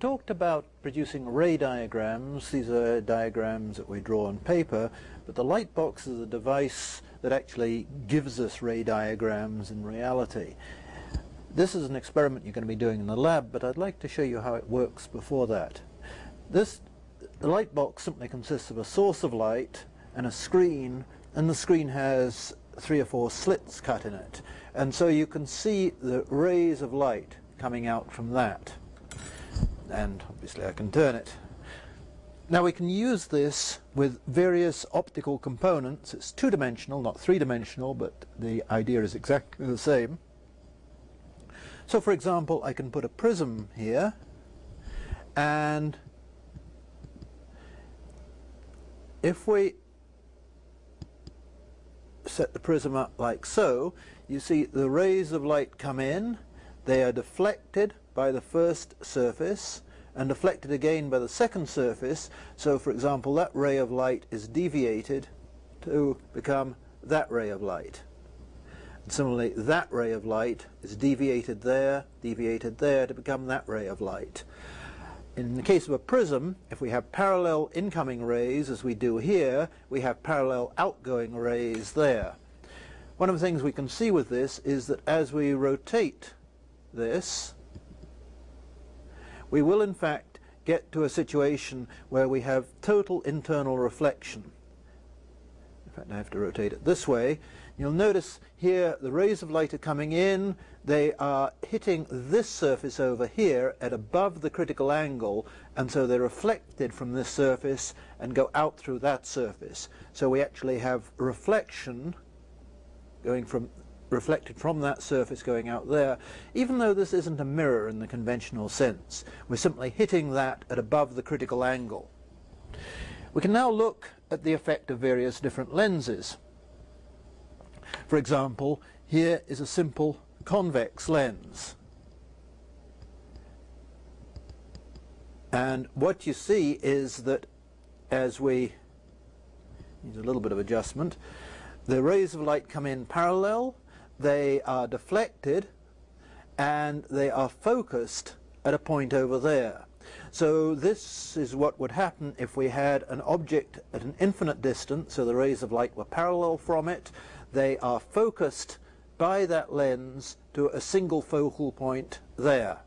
talked about producing ray diagrams. These are diagrams that we draw on paper, but the light box is a device that actually gives us ray diagrams in reality. This is an experiment you're going to be doing in the lab, but I'd like to show you how it works before that. The light box simply consists of a source of light and a screen, and the screen has 3 or 4 slits cut in it. And so you can see the rays of light coming out from that. And obviously I can turn it. Now we can use this with various optical components. It's 2-dimensional, not 3-dimensional, but the idea is exactly the same. So for example, I can put a prism here, and if we set the prism up like so, you see the rays of light come in, they are deflected by the first surface and deflected again by the second surface. So for example, that ray of light is deviated to become that ray of light. And similarly, that ray of light is deviated there to become that ray of light. In the case of a prism, if we have parallel incoming rays, as we do here, we have parallel outgoing rays there. One of the things we can see with this is that as we rotate this, we will in fact get to a situation where we have total internal reflection. In fact, I have to rotate it this way. You'll notice here the rays of light are coming in, they are hitting this surface over here at above the critical angle, and so they're reflected from this surface and go out through that surface. So we actually have reflection going from reflected from that surface going out there, even though this isn't a mirror in the conventional sense. We're simply hitting that at above the critical angle. We can now look at the effect of various different lenses. For example, here is a simple convex lens. And what you see is that as we need a little bit of adjustment, the rays of light come in parallel, they are deflected, and they are focused at a point over there. So this is what would happen if we had an object at an infinite distance, so the rays of light were parallel from it. They are focused by that lens to a single focal point there.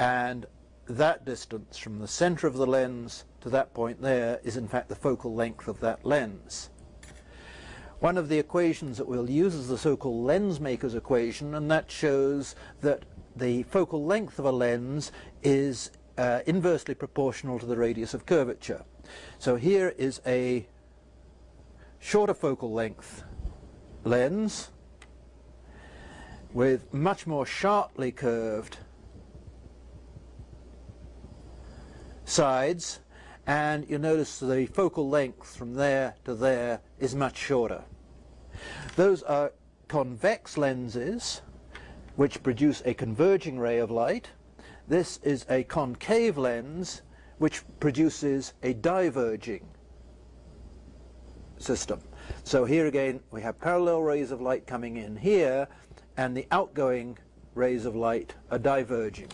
And that distance from the center of the lens to that point there is in fact the focal length of that lens. One of the equations that we'll use is the so-called lens maker's equation, and that shows that the focal length of a lens is inversely proportional to the radius of curvature. So here is a shorter focal length lens with much more sharply curved sides, and you'll notice the focal length from there to there is much shorter. Those are convex lenses which produce a converging ray of light. This is a concave lens which produces a diverging system. So here again we have parallel rays of light coming in here, and the outgoing rays of light are diverging.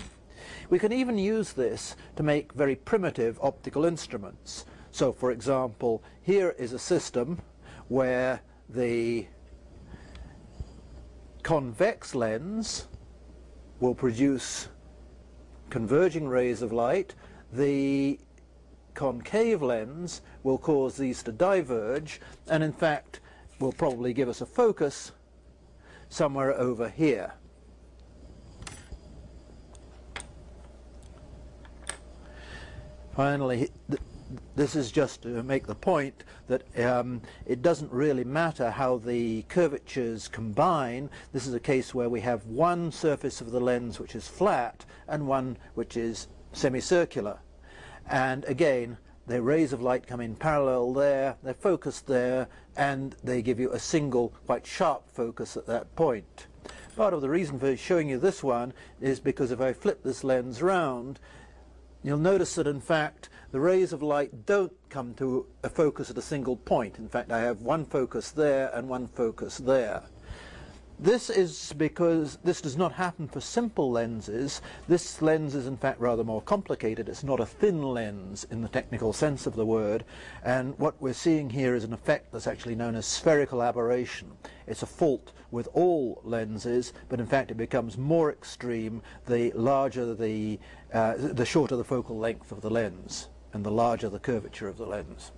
We can even use this to make very primitive optical instruments. So for example, here is a system where the convex lens will produce converging rays of light. The concave lens will cause these to diverge, and in fact will probably give us a focus somewhere over here. Finally, this is just to make the point that it doesn't really matter how the curvatures combine. This is a case where we have one surface of the lens which is flat and one which is semicircular. And again, the rays of light come in parallel there, they're focused there, and they give you a single, quite sharp focus at that point. Part of the reason for showing you this one is because if I flip this lens round, you'll notice that in fact the rays of light don't come to a focus at a single point. In fact, I have one focus there and one focus there. This is because this does not happen for simple lenses. This lens is in fact rather more complicated. It's not a thin lens in the technical sense of the word, and what we're seeing here is an effect that's actually known as spherical aberration. It's a fault with all lenses, but in fact it becomes more extreme the larger the shorter the focal length of the lens and the larger the curvature of the lens.